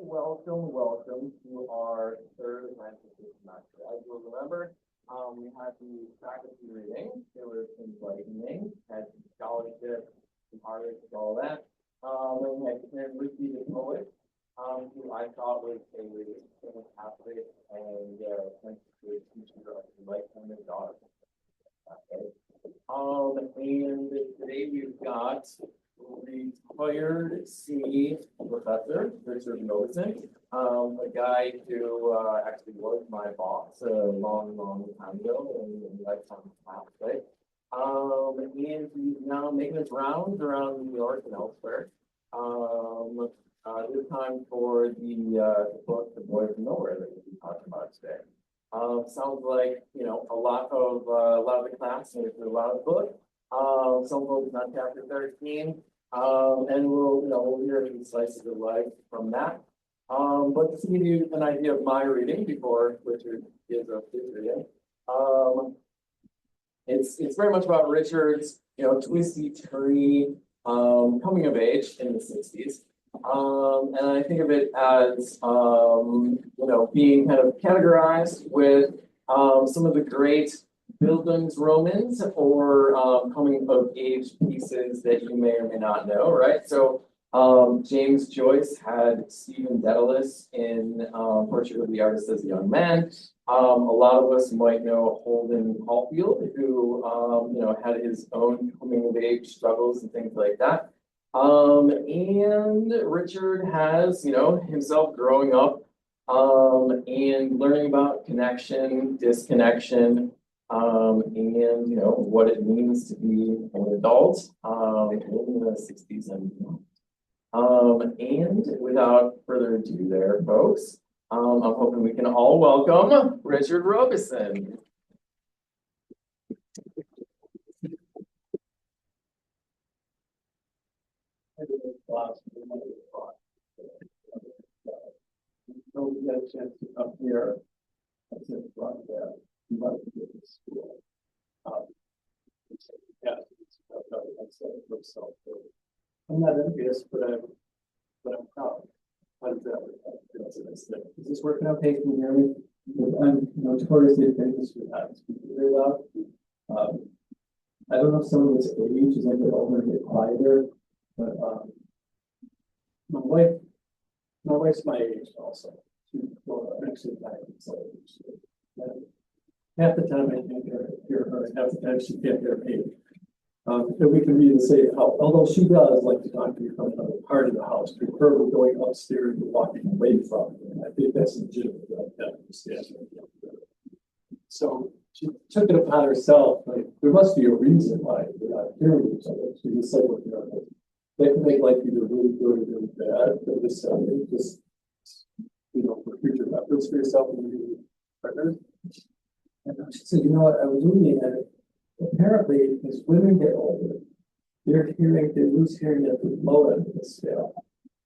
Welcome to our third scientific semester. As you'll remember, we had the faculty reading. It was enlightening, had scholarship, some artists, all that. And we had Karen Ricky, the poet, who I thought was a fantastic and sensitive teacher of the lifetime of daughter. Okay. And today we've got retired C professor Richard Robison, a guy who actually was my boss a long time ago in lifetime past, right? And he's now making his rounds around New York and elsewhere. This time for the book The Boy from Nowhere that we'll be talking about today. Sounds like a lot of the class and a lot of books. Some focus on chapter 13. And we'll hear a few slices of life from that. But just to give you an idea of my reading before Richard gives us his reading, it's very much about Richard's twisty, turny coming of age in the 60s. And I think of it as being kind of categorized with some of the great Bildungsromans or coming of age pieces that you may or may not know, right? So James Joyce had Stephen Dedalus in Portrait of the Artist as a Young Man. A lot of us might know Holden Caulfield, who had his own coming of age struggles and things like that. And Richard has himself growing up and learning about connection, disconnection, and what it means to be an adult in the 60s and beyond. And without further ado there, folks, I'm hoping we can all welcome Richard Robison. So we got a chance to come here. I said, "Run there. You want to get to school." Yeah, I said it looks so good. I'm not envious, but I'm proud. How does that work? That's a nice thing. Is this working okay? Can you hear me? I'm notoriously famous for that. Speaking very loud. I don't know if some of this age is like get older and get quieter, but my wife's my age also. She's actually 90, so half the time I can't hear her, and half the time she can't hear me. And we can even say how, although she does like to talk to me from another part of the house, preferably going upstairs and walking away from me. And I think that's legitimate. So she took it upon herself. Like, there must be a reason why we're not hearing each other. She just said, "Well, they can make life either really good or really bad. But just for future reference for yourself and your partners." And she said, I was reading that apparently as women get older, they lose hearing at the low end of the scale.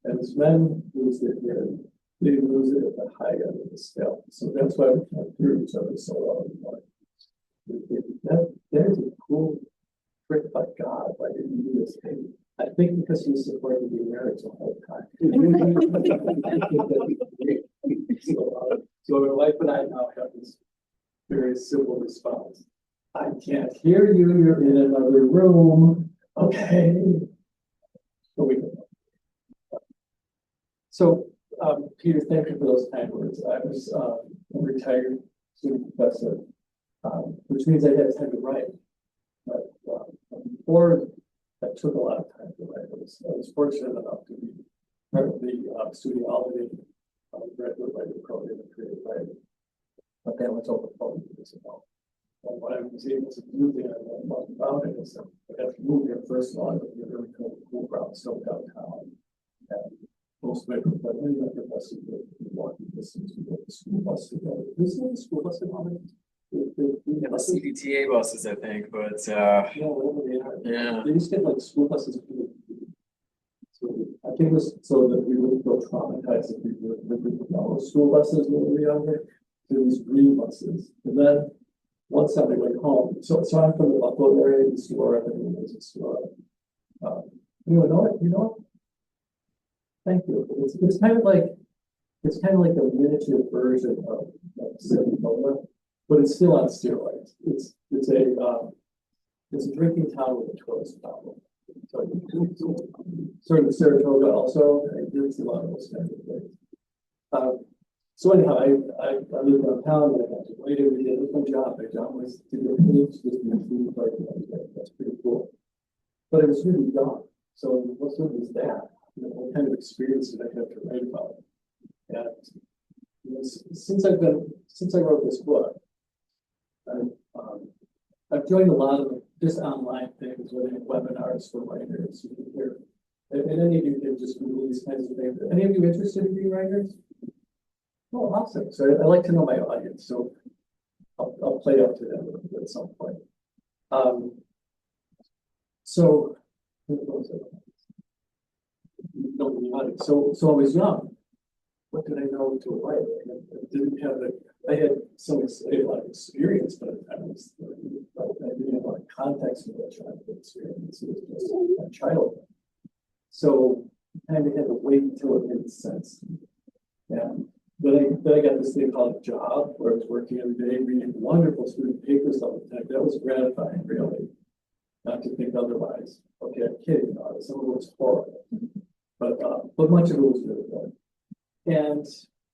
And as men lose their hearing, they lose it at the high end of the scale. So that's why we can't hear each other so well anymore. That is a cool trick by God. Why didn't you do this thing? I think because he supported the marriage the whole time. So my wife and I now have this very simple response. I can't hear you. You're in another room. Okay. So Peter, thank you for those kind words. I was a retired student professor, which means I had time to write. But before that took a lot of time to write. I was fortunate enough to be part of the studiology graduate writing program and creative writing. But that was over 40 years ago. And what I was able to do there, and what I found it is I got to move here first of all, but you're really cool crowd, still downtown. And most of many of my professors were walking distance to go to the school bus together. Is there a school bus in Holland? Yeah, the CDTA buses, I think, but whatever they are. Yeah. They used to get like school buses. So I think it was so that we wouldn't feel traumatized if we were living with our school buses when we were younger. To these green buses. And then one Sunday went home. So I'm from the Buffalo area, the store, I think it was a store. You know Thank you. It's kind of like, it's kind of like a miniature version of Saratoga, but it's still on steroids. It's a drinking town with a tourist problem. So, sort of Saratoga also, there's a lot of those kinds of things. So anyhow, I lived downtown and I got to wait every day. It was my job. My job was to go to just be a food party. That's pretty cool. But it was really young. So what sort of was that? You know, what kind of experience did I have to write about? And you know, since I wrote this book, I've joined a lot of just online things, whether webinars for writers. You can hear, and any of you can just Google these kinds of things. Any of you interested in being writers? Oh, awesome. So I like to know my audience, so I'll play up to them at some point. So, so I was young. What did I know to write? I didn't have I had a lot of experience, but I didn't have a lot of context for that childhood experience. It was just a childhood. So I kind of had to wait until it made sense. Yeah. Then I got this thing called a job where I was working every day, reading wonderful student papers all the time. That was gratifying, really. Not to think otherwise. Okay, I'm kidding. Some of it was horrible, but much of it was really good. And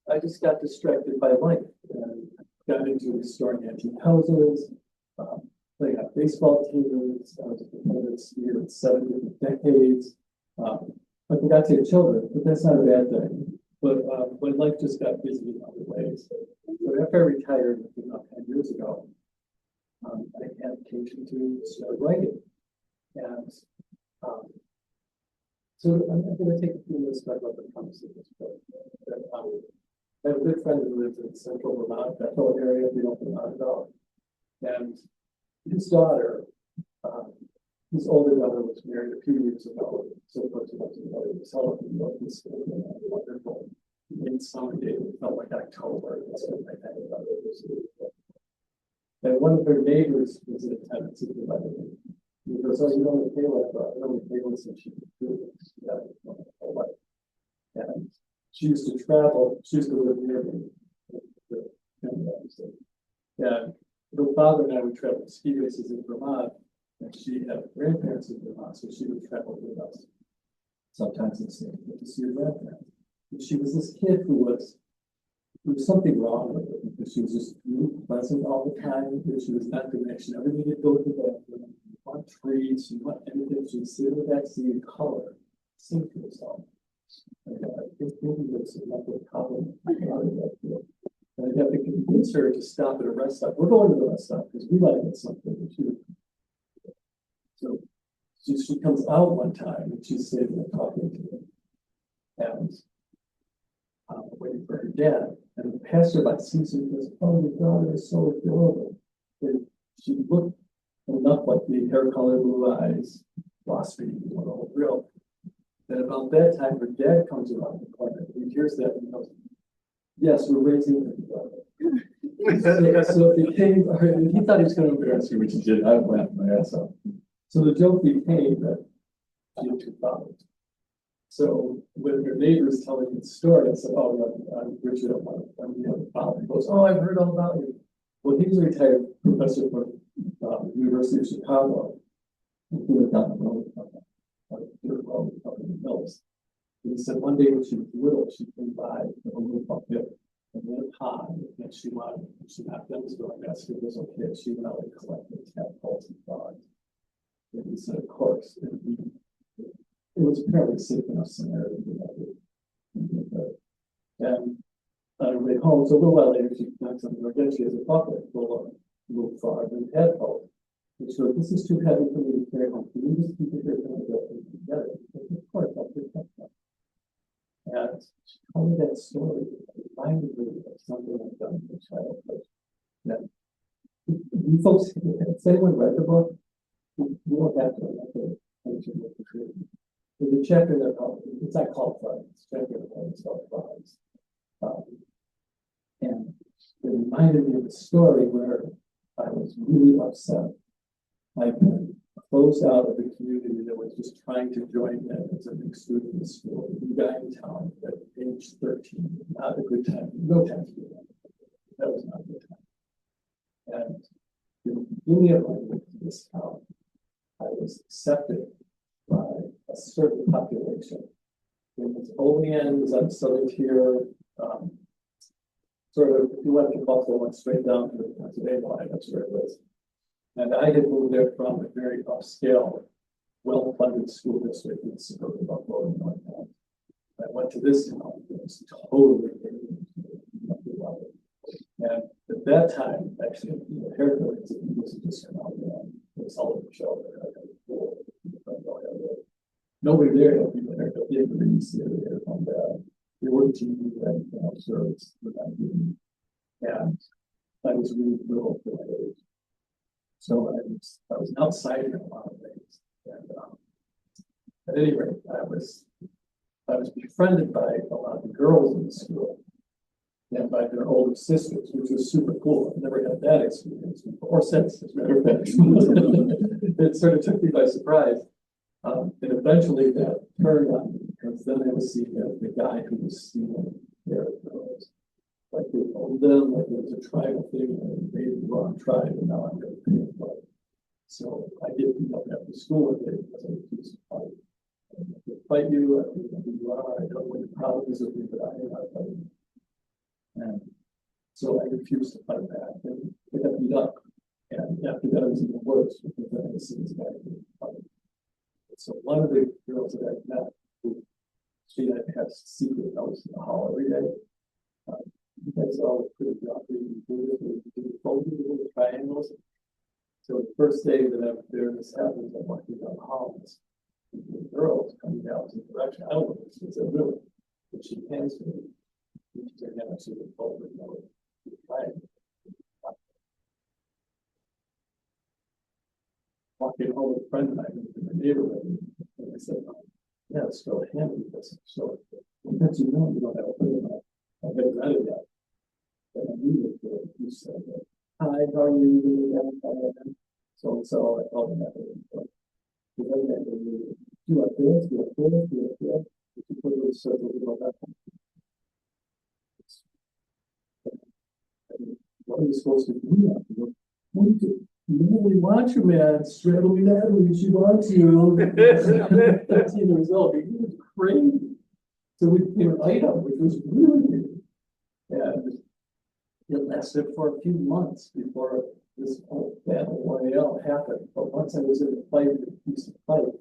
I just got distracted by life and got into restoring antique houses, playing on baseball teams. I was a competitive skier in 7 different decades. I forgot to have children, but that's not a bad thing. But life just got busy in other ways. So after I retired about 10 years ago, I had occasion to start writing. And so I'm going to take a few minutes to talk about the premise of this book. I have a good friend who lives in central Vermont, Bethel area, if you don't know Vermont at all. And his daughter, his older daughter was married a few years ago, so close to the cell in New School, and wonderful. In summer day, it felt like October, and so I kind of thought it was really good. And one of her neighbors was in attendance at the wedding. He goes, "Oh, you don't want to pay like that. I don't want to pay once she could do it." And she used to travel, she used to live near me. And her father and I would travel to ski races in Vermont, and she had grandparents in Vermont, so she would travel with us. Sometimes it's to see her grandparents. And she was this kid who was, there was something wrong with her because she was just really pleasant all the time. She was not good. She never needed to go to the bathroom. She want trees, she want anything. She'd sit in the back seat and color, sing to herself. And I think maybe there's another problem. And I got to convince her to stop at a rest stop. We're going to the rest stop because we like to get something to do. So she comes out one time and she's sitting there talking to me. And waiting for her dad. And the passerby sees her and goes, "Oh, your daughter is so adorable." And she looked enough like the hair color, blue eyes, philosophy, the whole drill. And about that time, her dad comes around the corner. He hears that and he goes, "Yes, we're raising her daughter." So it became, he thought he was going to embarrass her, which he did. I laughed my ass off. So the joke became that she had 2 fathers. So when her neighbors telling me the story, I said, "Oh, I'm Richard, I'm the other father." He goes, "Oh, I've heard all about you." Well, he was a retired professor from the University of Chicago. He lived down the road from the Mills. And he said one day when she was little, she came by a little bucket and then a pond, and she knocked on his door and asked if it was okay if she went out and collected tadpoles and frogs. And he said, "Of course." It was apparently safe enough scenario to do that. And on her way home, so a little while later, she knocks on the door again. She has a bucket full of little frogs and tadpoles. And she goes, "This is too heavy for me to carry home. Can you just keep it here till I go together?" Of course, I'll pick that up. And she told me that story. It reminded me of something I've done in childhood. Yeah. You folks, has anyone read the book? You don't have to remember the truth. There's a chapter there called, it's not called Frogs, it's a chapter it's called Frogs. And it reminded me of a story where I was really upset. I've been closed out of the community that was just trying to join them as a new student in school. The new guy in town at age 13, not a good time, no time to do that. That was not a good time. And in the beginning of my work in this town, I was accepted by a certain population. It was Olean, was on the southern tier, sort of, if you went to Buffalo, went straight down to the Pennsylvania line, that's where it was. And I had moved there from a very upscale, well-funded school district in suburban Buffalo, Illinois. I went to this town, it was totally alien to me. And at that time, actually, haircut was just come out there. It was all over the show. Nobody there helped me with haircut. They didn't really see it there from that. They weren't TV or anything else, so it's not doing. And I was really little for my age. So I was an outsider in a lot of ways. And at any rate, I was befriended by a lot of the girls in the school and by their older sisters, which was super cool. I've never had that experience before, or since, as a matter of fact. It sort of took me by surprise. And eventually that turned on me, because then I was seeing the guy who was stealing their girls. Like they owned them, like it was a tribal thing, and they made the wrong tribe, and now I'm going to pay for it. So I did beat up after school with it because I refused to fight. I would fight you, I don't know who you are, I don't know what your problem is with me, but I am not fighting. And so I refused to fight back, and I got beat up. And after that, it was even worse because then I was seeing this guy getting fighting. So one of the girls that I met, she had secret notes in the hall every day. You guys all look pretty grumpy, you folded little triangles. So the first day that I'm there, this happens, I'm walking down the hall, and the girls coming down to the direction. I don't know if it's a really, but she hands me, she's like, yeah, she would fold it, triangle. Walking home with a friend of mine in my neighborhood, and I said, yeah, it's still a hand with this. So, once you know, you don't have to put it on. I've been read it yet. But I knew it, you said, hi, how are you doing? So, I called him that. Do you like this? Do you like this? Do you like this? If you put it in a circle, you don't have to. What are you supposed to do? What do you do? We want you, man. Straddle me that way. She wants you. 13 years old. He was crazy. So we became an item, which was really weird. And it lasted for a few months before this whole battle royale happened. But once I was in the fight, the piece of fight,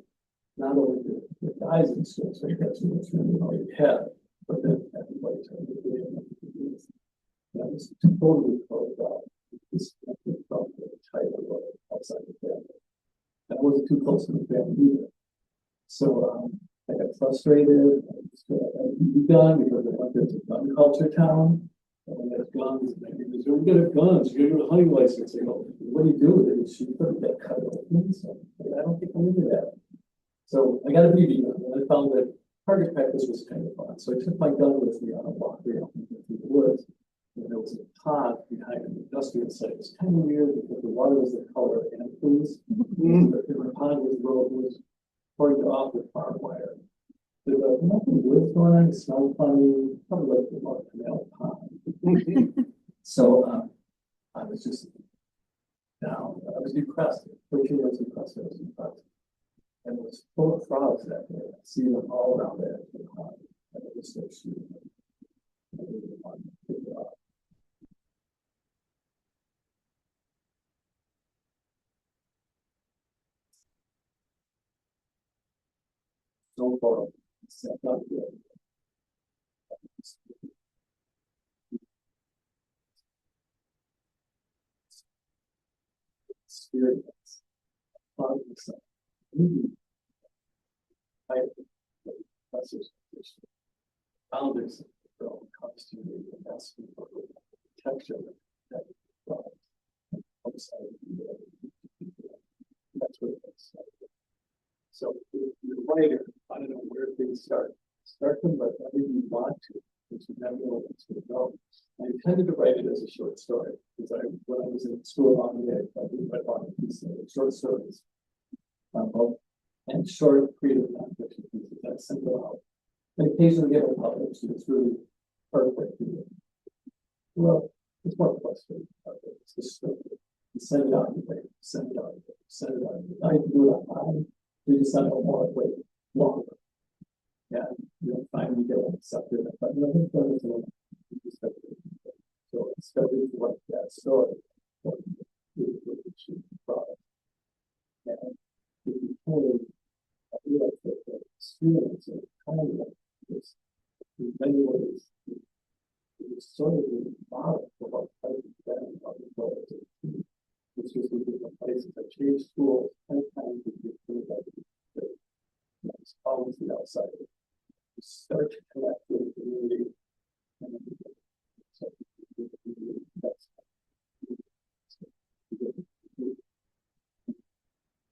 not only the guys in school, so that's what it's really all you had, but then everybody turned to do it. That was totally closed off. Disconnected from the title or outside the family. I wasn't too close to the family either. So I got frustrated. I begun because I went to gun culture town. And we had guns. And they said, we got guns. You're going to hunting license. I go, what do you do with it? Shoot them, get cut open. So I don't think I'm into that. So I got a BB gun, and I found that target practice was kind of fun. So I took my gun with me on a walk through the woods. And there was a pond behind an industrial site. It was kind of weird because the water was the color of antifreeze. The pond was poured off with barbed wire. There was nothing weird going on. It smelled funny, probably like the Mark Canal pond. So I was just down. I was depressed. 13 years depressed. I was depressed. And it was full of frogs that day. I see them all around there at the pond. And I just started shooting them. I didn't want to pick it up. So far, it's not good. Experience. I professors founders comes to me and asks me for protection that outside of that's what it's like. So if you're a writer, I don't know where things start. Start them, but I didn't want to, because you never know what's going to go. I intended to write it as a short story, because when I was in school on the I did write a lot of these short stories. both, and short creative nonfiction pieces that simple out. And occasionally get published, it's really perfect. Well, it's more frustrating. It's just stuff. You send it out, you wait, send it out, you wait, send it out. I can do it online. We just send it more, wait, longer. Yeah, you don't finally get accepted, but I think that is a little. So it's got to like that story. Product. And if you fully realize that the experience of kind of this, in many ways, it's sort of the model for what type of planning of the world is. It's just in different places. I changed schools 10 times to get through that. It's always the outsider. You start to connect with the community.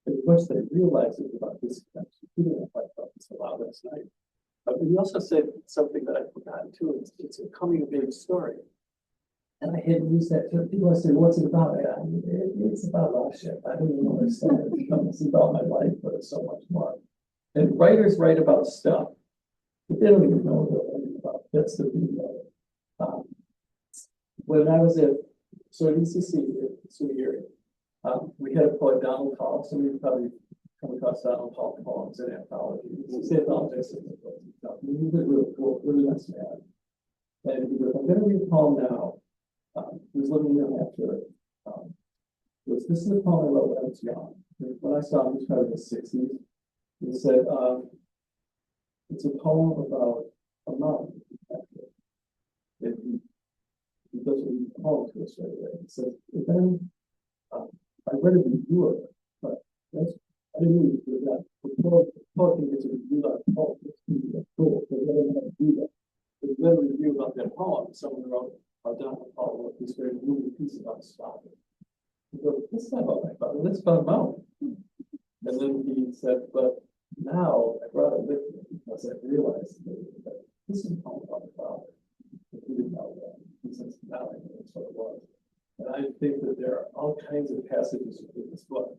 And once they realize it about this connection, you know, I thought this a lot last night. But you also said something that I forgot too. It's a coming of age story. And I hadn't used that term. People say, what's it about? It's about a lot of shit. I don't even understand it. It's about my life, but it's so much more. And writers write about stuff, but they don't even know what they're writing about. That's the beauty of it. When I was at ECC, we had a poet, Donald Hall. Some of you probably come across Donald Hall poems in anthologies. He's anthologists. He's a really cool, really nice man. And he goes, I'm going to read a poem now. He was living in New Hampshire. This is a poem I wrote when I was young. When I saw him, he was probably in his 60s. He said, it's a poem about a mountain. And he doesn't read the poem to us right away. He says, then I read a review of it, but I didn't really do that. The poet can get to review that poem. It's cool. They don't know how to do that. They read a review about that poem. Someone wrote, Donald Hall wrote this very moving piece about stopping. He goes, this is not about my father, this is about a mountain. And then he said, but now I brought it with me because I realized that this is a poem about my father. He didn't know that. He says, now I know that's what it was. And I think that there are all kinds of passages in this book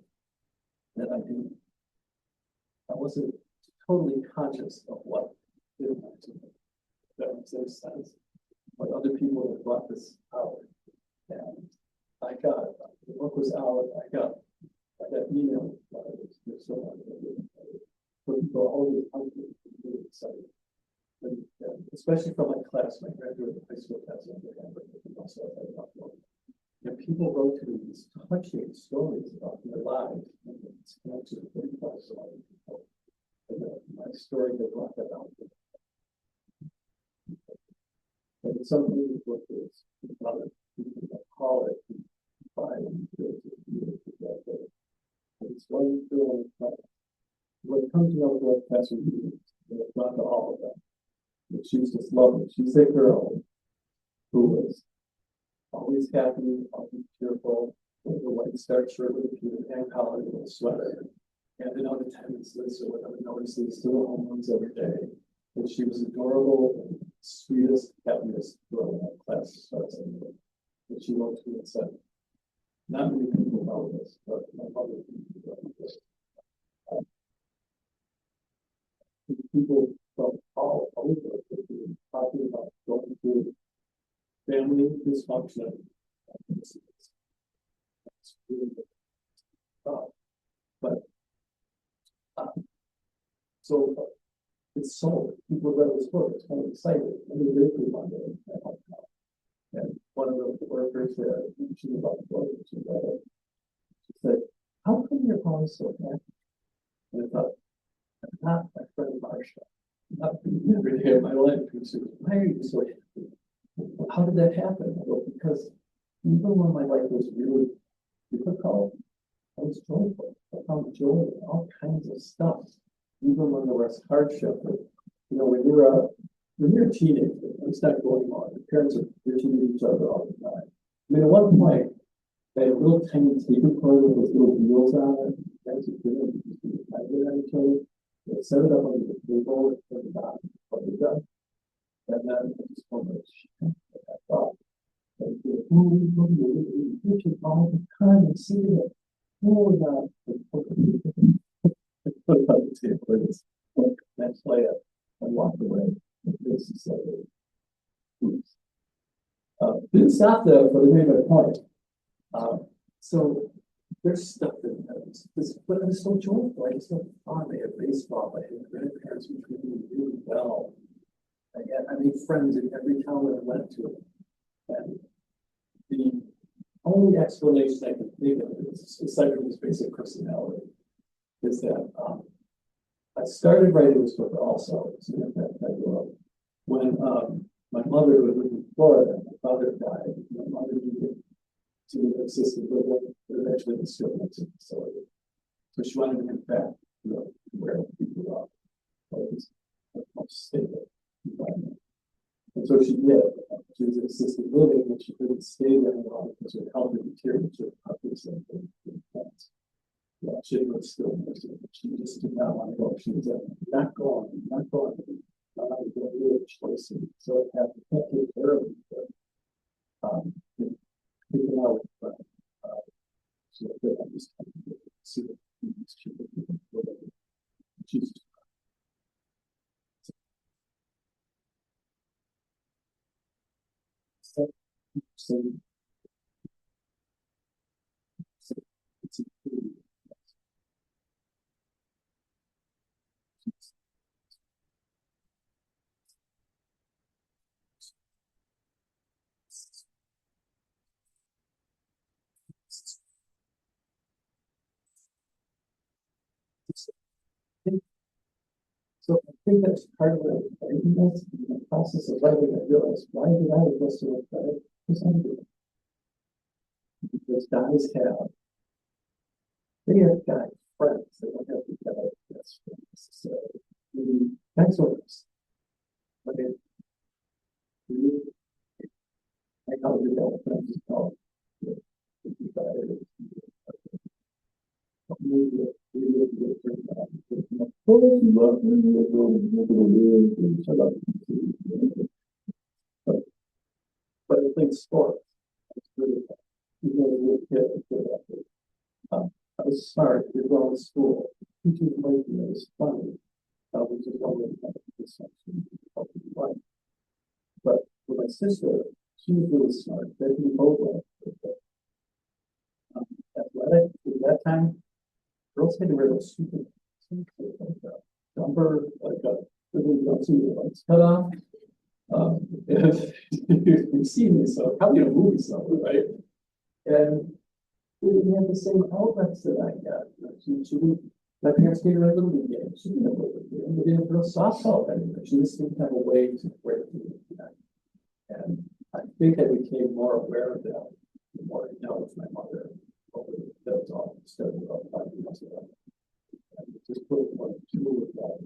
that I wasn't totally conscious of what did happen to me. That makes any sense. But other people have brought this out. And I got, the book was out, I got email letters. There's so many from people all over the country, really excited. And especially from my class, my graduate high school class, and people wrote to me these touching stories about their lives and it's connected to 35 people. And my story that brought that out. And something with this, other people that call it, it's one feeling class. When it comes to know what class readings, it's not to all of them. But she's just lovely. She's a girl who was always happy, always cheerful, with a white starch shirt with a Peter Pan collar with a sweater, handing out attendance lists or whatever notices to the homeless every day. And she was adorable, sweetest, happiest girl in that class. And she wrote to me and said, not many people know this, but my mother know this. People from all over talking about going through family dysfunction. It's really but so it's sold. People read this book. It's kind of exciting. And they really wanted it. And one of the workers there, she was about the book, and she read it. She said, "How come you're always so happy?" And I thought, "I'm not my friend Marsha. Not every day of my life." And she goes, "Why are you so happy?" How did that happen? Well, because even when my life was really difficult, I was joyful. I found joy in all kinds of stuff. Even when there was hardship, when you're a teenager, it's not going on. Your parents are bitching at each other all the time. I mean, at one point, they had a little tiny taper toy with those little wheels on it. That's what they set it up on the table at the bottom. And then I just wanted to I thought, pictures all the time and see it. Oh, God. Didn't stop though, but it made my point. So there's stuff that this, but it was so joyful. I just had fun. They had baseball. I had grandparents who treated me really well. I made friends in every town that I went to. And the only explanation I can think of is, aside from this basic personality, is that I started writing this book also. So when my mother was living in Florida, my father died. My mother needed to assist with living, but eventually the skilled nursing facility. So she wanted to get back, to where people are, always much stable environment. And so she did. She was in assisted living, and she couldn't stay there long because her health had deteriorated to something. Yeah, she was still nursing, but she just did not want to go. She was not going, not going. Not going to do it. So I had to take care of it. Taking out, so that I just kind of see what she's so it's so I think that's part of the in the process of writing. I realized, why did I invest so much better? Because I do. Because guys they have guy friends. They don't have the guy best friends. So that's what it's. Okay. I call it the friends. Called. But I think sports. I was smart, did well in school. Teachers made me it was funny. Which is one of the section. But with my sister, she was really smart. They can both athletic at that time. Girls had to wear those super jumper, like a really jumpsuit with lights cut off. And you've seen this, so probably in a movie somewhere, right? And we didn't have the same outlets that I got. My parents gave her a little bit game. She didn't have a little bit game. They didn't have a softball anymore. She just didn't have a way to break through that. And I think I became more aware of that the more I know with my mother. That was all started about 5 years ago. And just put one two with that.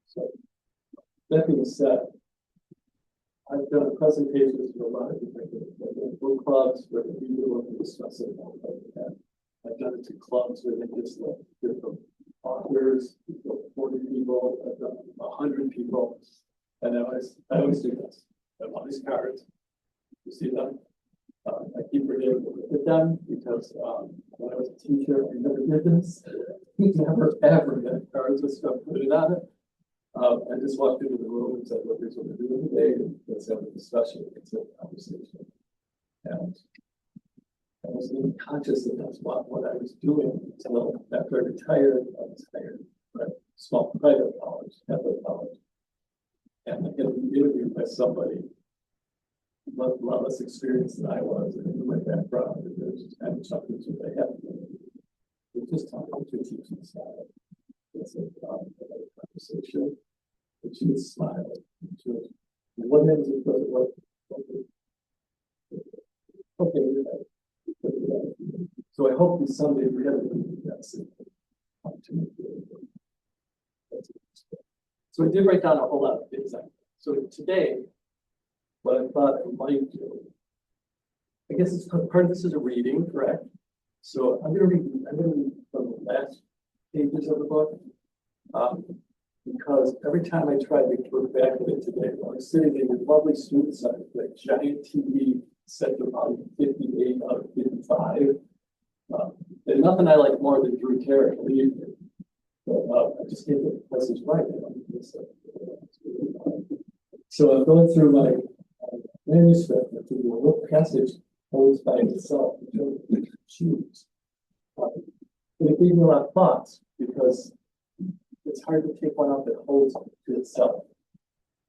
So that being said, I've done presentations to a lot of different book clubs where we really to discuss it. I've done it to clubs where they just let different authors, 40 people, I've done 100 people. And I always do this. I have all these cards. You see them? I keep forgetting to look at them because when I was a teacher, I never did this. We never ever get cards with stuff printed on it. I just walked into the room and said, "Look, here's what we're doing today, and let's have a discussion, let's have a conversation." And I wasn't even conscious that that's what I was doing until after I retired. I was hired by a small private college, Catholic college, and I had to be interviewed by somebody a lot less experienced than I was, and in my background, and there's just kind of something that they have. We're just talking to teaching style. It's a conversation. And she was smiling. She was, what happens if it doesn't work? Okay. So I hope that someday we're going to do that same opportunity. So I did write down a whole lot of things. So today, what I thought I might do, I guess it's part of this is a reading, correct? So I'm going to read from the last pages of the book. Because every time I tried to look back at it today, I was sitting in a lovely student center, like giant TV set to about 58 out of 55. And nothing I like more than Drew Carey, believe me. I just gave the message right. So I'm going through my manuscript, and through what passage holds by itself, choose. And it gave me a lot of thoughts because it's hard to take one up that holds to itself.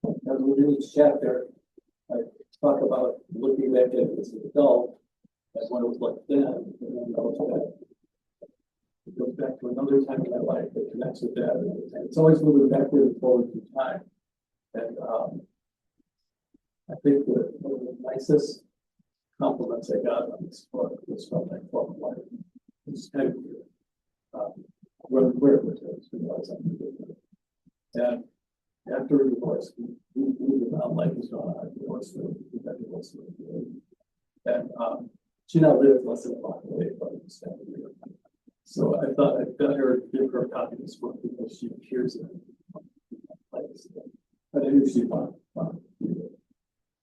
And within each chapter, I talk about looking back at it as an adult, and what it was like then, and then it goes back to another time in my life that connects with that. And it's always moving backward and forward through time. And I think that one of the nicest compliments I got on this book was from my former wife. It's kind of where it was, and after a divorce, we moved around, life was going on, divorce, and she now lives less than a block away from this family. So I thought I'd better give her a copy of this book because she appears in place. But I knew she found it.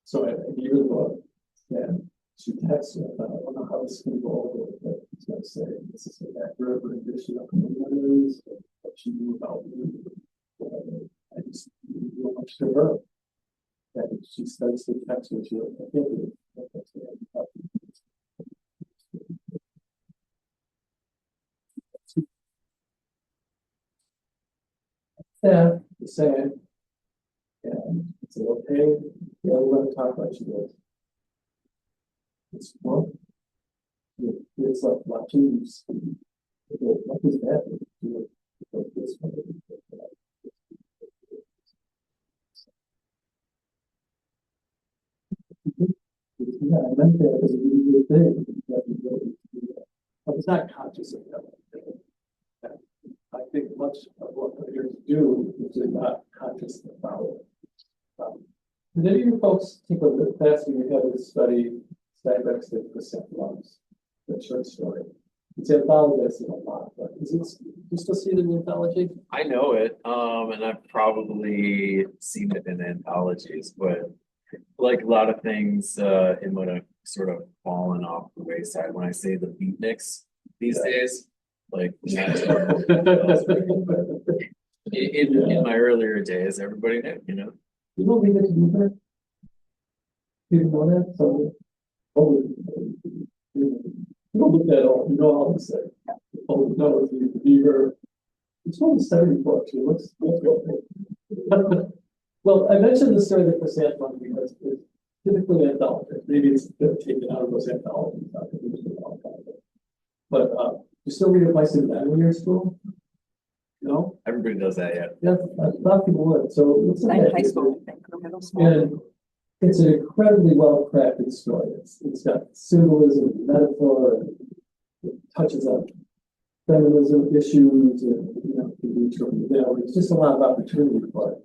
So I gave her the book, and she texted me. I don't know how this is going to go over, but it's going to say this is an accurate rendition of the memories that she knew about me. I just knew much to her. And she starts to text me. She goes, I can't believe it. Yeah, the same. And I said, okay, yeah, we want to talk about you guys. It's well, it's like watching you speak. What is that? Yeah, I meant that as a really good thing. I was not conscious of that. I think much of what players do is they're not conscious about it. Did any of you folks take a look class when you had to study Steinbeck's The Percent Lungs, the short story? It's anthology, I've seen a lot, but is it, you still see it in the anthology? I know it, and I've probably seen it in anthologies, but like a lot of things, it might have sort of fallen off the wayside. When I say the beatniks these days, like in my earlier days, everybody knew, you know. You don't think it's beaver? Do you know that? So, oh, you don't look at all. You know all this. Oh, no, it's the beaver. It's only 74 too. Let's go. Well, I mentioned the story of the Percent one because it's typically an anthology. Maybe it's taken out of those anthologies. But you still read advice in manual school? No? Everybody does that, yeah. Yeah, a lot of people would. So it's In high school, I think, or middle school. And it's an incredibly well crafted story. It's got symbolism, and metaphor, and it touches on feminism issues and the nature of the veil. It's just a lot of opportunity for it.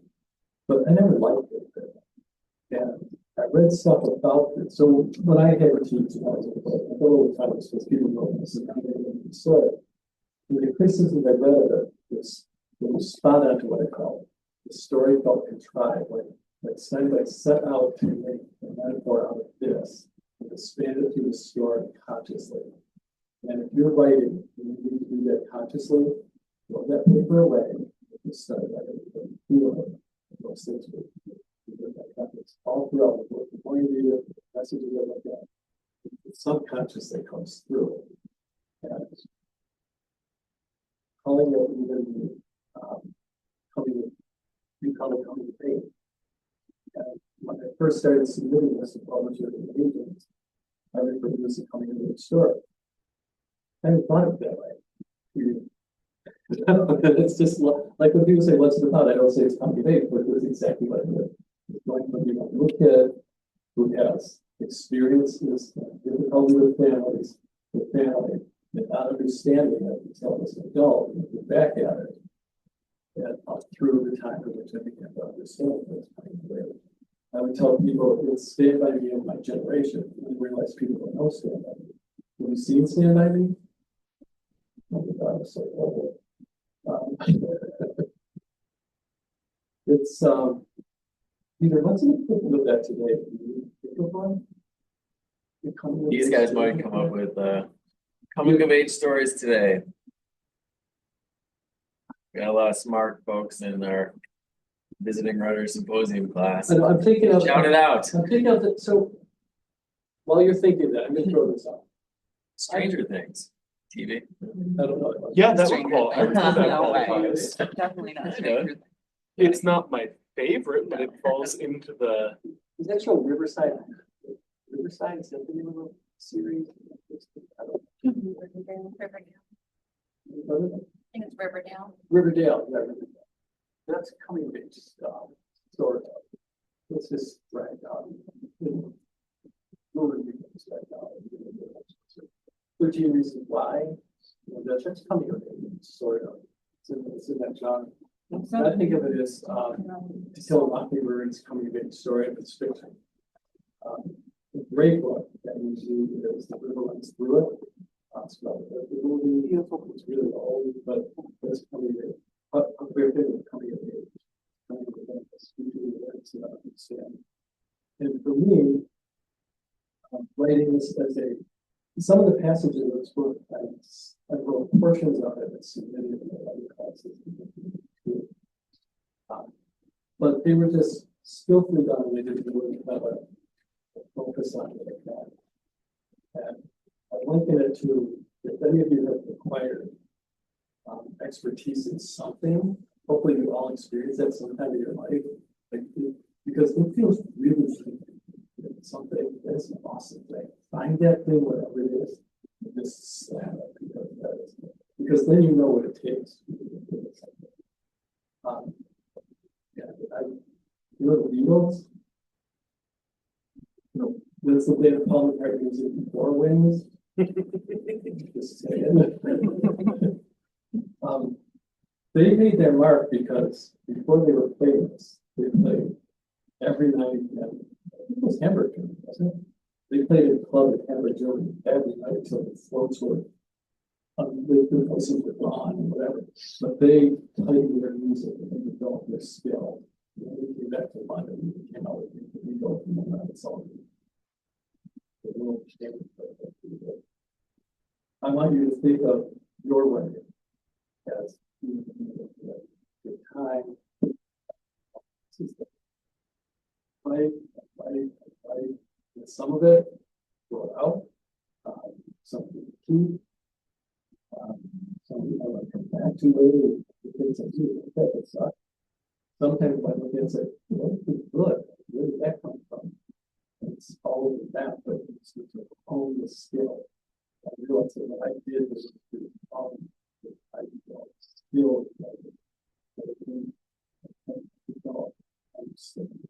But I never liked it. And I read stuff about it. So when I had to teach, I was a little time because people know this and the story. And the criticism I read of it was spot on to what I call it. The story felt contrived, like Steinbeck set out to make a metaphor out of this and expand it through the story consciously. And if you're writing, you need to do that consciously, throw that paper away, and start writing, feel it, and those things will all throughout the book. The more you read it, the messages are like that. It's subconscious that comes through. And calling it even coming to pain. And when I first started submitting this to publishers and agents, I referred to this as coming into the story. I hadn't thought of it that way. It's just like when people say, what's it about? I don't say it's coming of age, but it was exactly what it was. It's like when you have a little kid who has experiences, difficulty with families, with family, and not understanding it until as an adult, and look back at it. And through the time in which I began to understand what's coming of age. I would tell people it's Stand By Me of my generation, and realize people don't know Stand By Me. Have you seen Stand By Me? Oh my God, it's so old. It's Peter, what's the equivalent of that today? These guys might come up with coming of age stories today. Got a lot of smart folks in our visiting writer symposium class. And I'm thinking of. Shout it out. I'm thinking of it, so. While you're thinking that, I'm gonna throw this out. Stranger Things, TV. I don't know. Yeah, that would Stranger qual, I would say that No way. qualifies. Definitely not I Stranger Things. It's not my favorite, but it falls into the, Is that show Riverside? Riverside, is that the name of the series? I don't Riverdale. know. I think it's Riverdale. Riverdale, yeah, Riverdale. That's coming of age stuff, sort of. It's just dragged out. Moving things right now. 13 Reasons Why. You know, that's coming of age, sort of. It's in that genre. I think of it as To Kill a Mockingbird, it's coming of age story, it's fiction. A great book that usually is The River Runs Through It. It's about the movie, it's really old, but it's coming of age. A great thing coming of age. Coming of age, it's usually what to understand. And for me, writing this as some of the passages of this book, I wrote portions of it that's submitted in the other classes. But they were just skillfully done. They didn't really have a focus on it like that. And I liken it to, if any of you have acquired expertise in something, hopefully you all experience that sometime in your life. Because it feels really something that's an awesome thing. Find that thing, whatever it is, and just slam it because then you know what it takes. You know the Beatles. You know, that's the way the Paul McCartney music before Wings. Just saying. They made their mark because before they were famous, they played every night. It was Hamburger, wasn't it? They played at a club at Hamburger every night until the floats were the places were gone and whatever. But they tightened their music and they developed their skill. When we came back to London, we came out with we go from one night song. I want you to think of your wedding as the time. Right. Some of it go out, some of it keep, some of it I might come back to later. The things I do, that suck. Sometimes I look and say, well, it's good. Where did that come from? And it's all of that, but it's to hone the skill. I realized that what I did was to I skill develop understanding.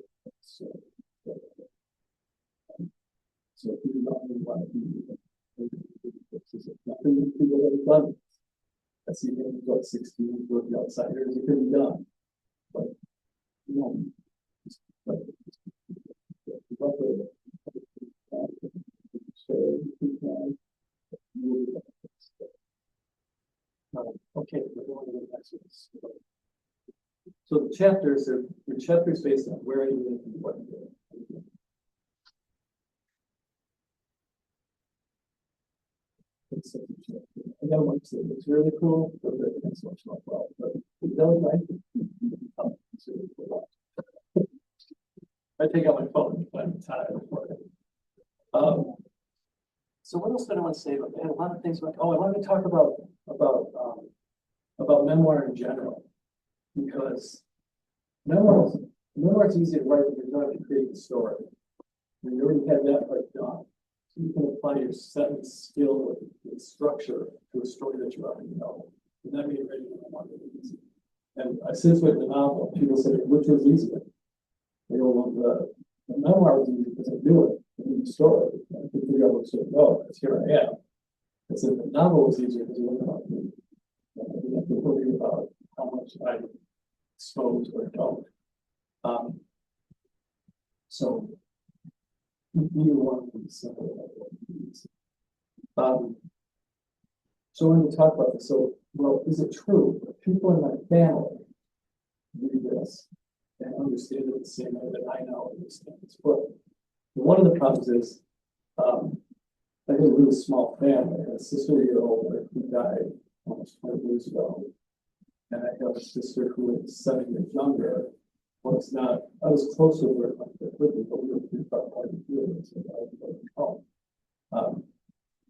So if you don't want to do nothing to do done. That's even what 16 with the outsiders, it could be done. But you know, okay, we're going to the next one. So the chapters are based on where you live and what you do. I got one too. It's really cool, but it's much more well. But that was nice. I take out my phone if I'm tired. So what else did I want to say about that? I had a lot of things like, I wanted to talk about memoir in general, because memoir is easy to write when you're trying to create a story. When you already have that part done, so you can apply your sentence skill with structure to a story that you already know. And that made writing a lot easy. And since with the novel, people say, which was easier? You know, the memoir was easy because I knew it. The story, I could figure out what's going to go, because here I am. Because the novel was easier because it wasn't about me. I didn't have to worry about how much I exposed or don't. So either one would be simple. So when we talk about this, well, is it true that people in my family read this and understand it the same way that I now understand this book? One of the problems is, I have a really small family. A sister a year older who died almost 20 years ago. And I have a sister who is 7 years younger. Was not, I was close to her, but we were pretty far apart in years, so I was home.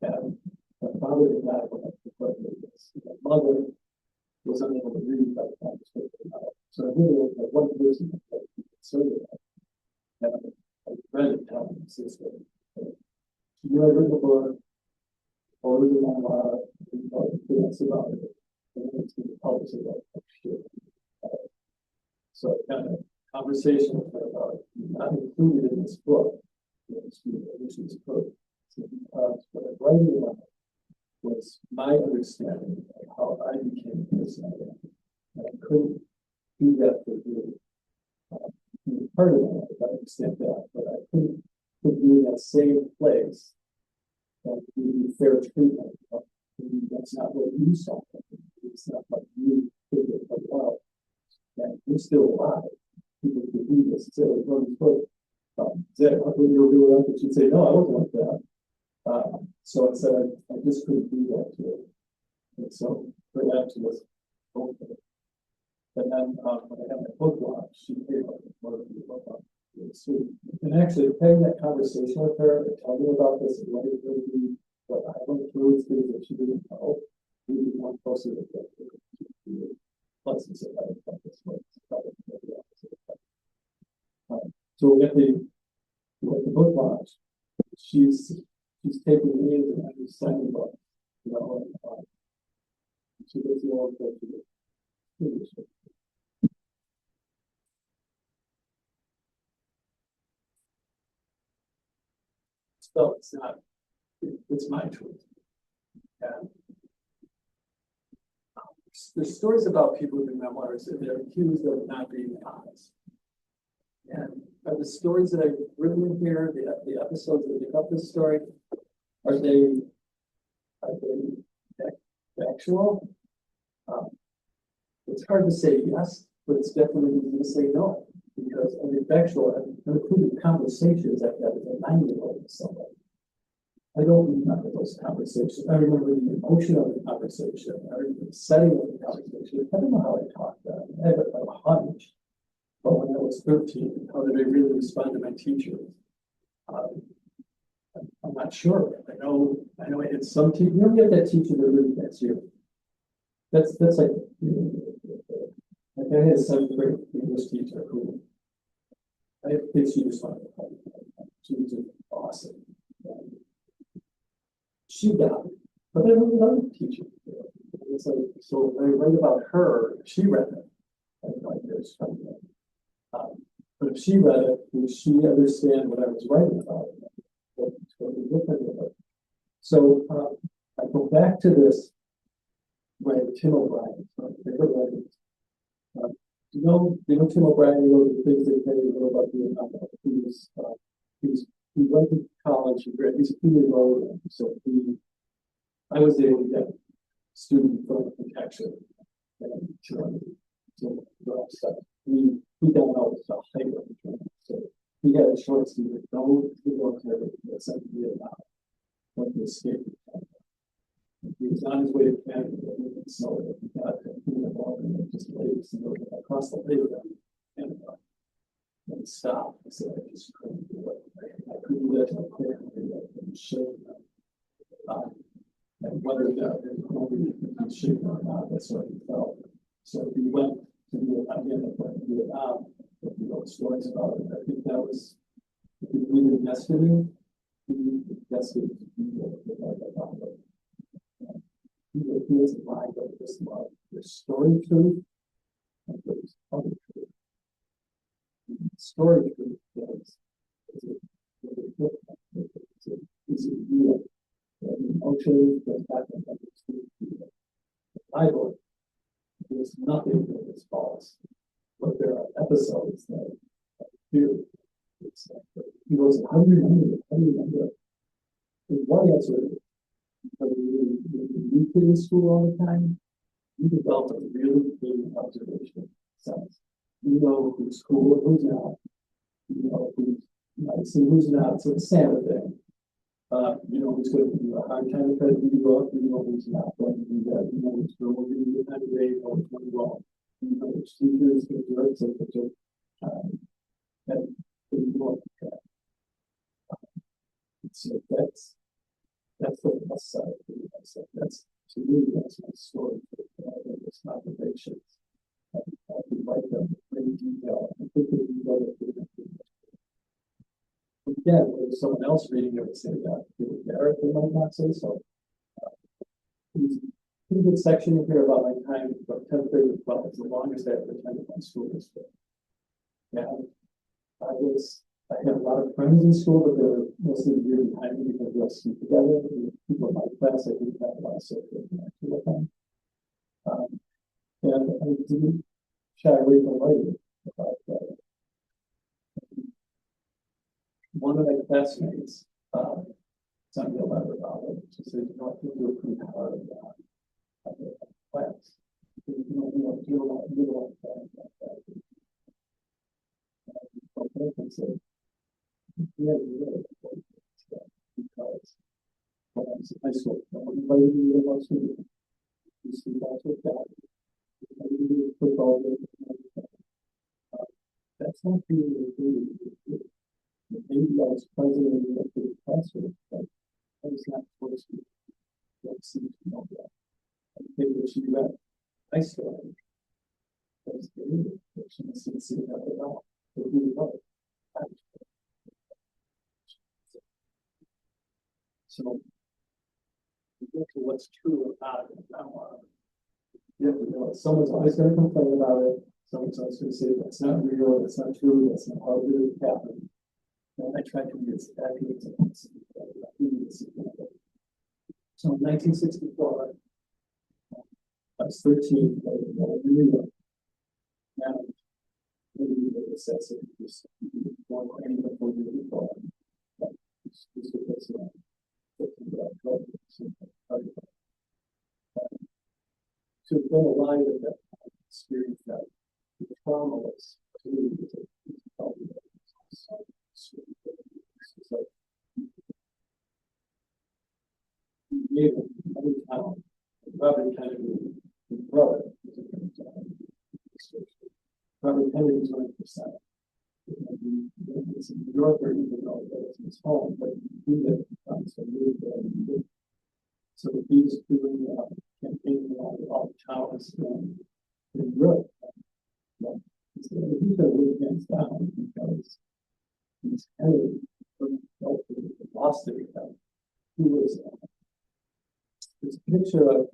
And my father did not want to play this. My mother was unable to read by the time I was 15. So I really had one person that could be concerned about. And I read it telling my sister. You know, I read the book, or read the memoir, and things about it. And it's been published about shit. So I had a conversation with her about it, not included in this book. Which is good. What I'm writing about was my understanding of how I became a person I am. And I couldn't do that for you. Part of it, I understand that, but I couldn't put you in that same place and give you fair treatment. That's not what you saw. It's not what you figured out. And you're still alive. People can do this. Say, like, well, when you're real life, she'd say, no, I wasn't like that. So I said, I just couldn't do that to her. And so for that to was okay. And then when I had my book launch, she came up with one of the book launch. And actually having that conversation with her and telling me about this and letting her be what I went through, things that she didn't know, we become closer to that. Plus, it's about this way. So at the book launch, she's taking me as an understanding book, you know, and she does the old thing to the so it's not, it's my truth. And there's stories about people who do memoirs and they're accused of not being honest. And are the stories that I've written in here, the episodes that make up this story, are they factual? It's hard to say yes, but it's definitely easy to say no, because are they factual? I've included conversations I've had with a 9-year-old with somebody. I don't remember those conversations. I remember the emotion of the conversation. I remember the setting of the conversation. I don't know how I talked then. I have a hunch. But when I was 13, how did I really respond to my teachers? I'm not sure. I know I had some teacher. You don't get that teacher that really gets you. That's like, like I had a 7th grade English teacher who I think she was fun. She was awesome. She got it, but I don't know the teacher. It's like, so I read about her. She read it. I have no idea. But if she read it, would she understand what I was writing about? So I go back to this writer, Tim O'Brien. You know Tim O'Brien, you know the things that you know about Vietnam. He went to college, he's a 2 years old, so I was able to get student film protection and so stuff. We don't know the height of the training, so he had a choice to either go to the military or send to Vietnam, went to escape. He was on his way to Canada, so he got and just laid across the lake and stopped. I said, I just couldn't do it. I couldn't do that to my family. I couldn't show them. And whether that was shaken or not, that's what he felt. So he went to Vietnam, but he wrote stories about it. I think that was either destiny, destiny to be about it. He was a mind of this love. There's story truth and there's other truth. Story truth is real. The emotion that happened the Bible, there's nothing that is false, but there are episodes that do. It's like, he goes, how do you remember it? There's one answer. When you in school all the time, you develop a really good observation sense. You know who's cool and who's not. You know who's nice and who's not. So the same thing. It's going to be a hard time to try to do up, it's not going to do that, it's going to be the time of day, it's going to go. Which teachers, the directs, and so that's the plus side of the concept. That's to me, that's my story. It's observations. I can write them in detail. I think they can go again, if someone else reading it would say that Garrett, they might not say so. Pretty good section here about my time from 10th grade to 12th. It's the longest I ever attended my school district. And I had a lot of friends in school, but they were mostly the year behind me because we all ski together. And people in my class, I didn't have a lot of social interaction with them. And I didn't shy away from writing about one of my classmates sent me a letter about it. She said, I think you were pretty hard on the class. You don't want that. And said, yeah, you really because when I was in high school, everybody knew about swimming. You see that with that. Everybody knew football. That's not really good. Maybe I was president of the classroom, but I was not supposed to see to know that. I think that she read high school. That's the reason that she didn't see that at all. But we love it. So, we get to what's true about it now. Someone's always going to complain about it. Someone's always going to say that's not real, that's not true, that's not how it really happened. And I tried to be as accurate as possible. So in 1964, I was 13, I really well. Now, maybe the necessity was one or any before you before. To go alive with that experience, that the trauma was to me Robert Kennedy, his brother, Robert Kennedy was 100%. It's in New Yorker, even though it's his home, but he lived so moved there. So he was doing campaigning along all the towers in Europe. He's going to live hands down because he's Kennedy lost it. He was this picture of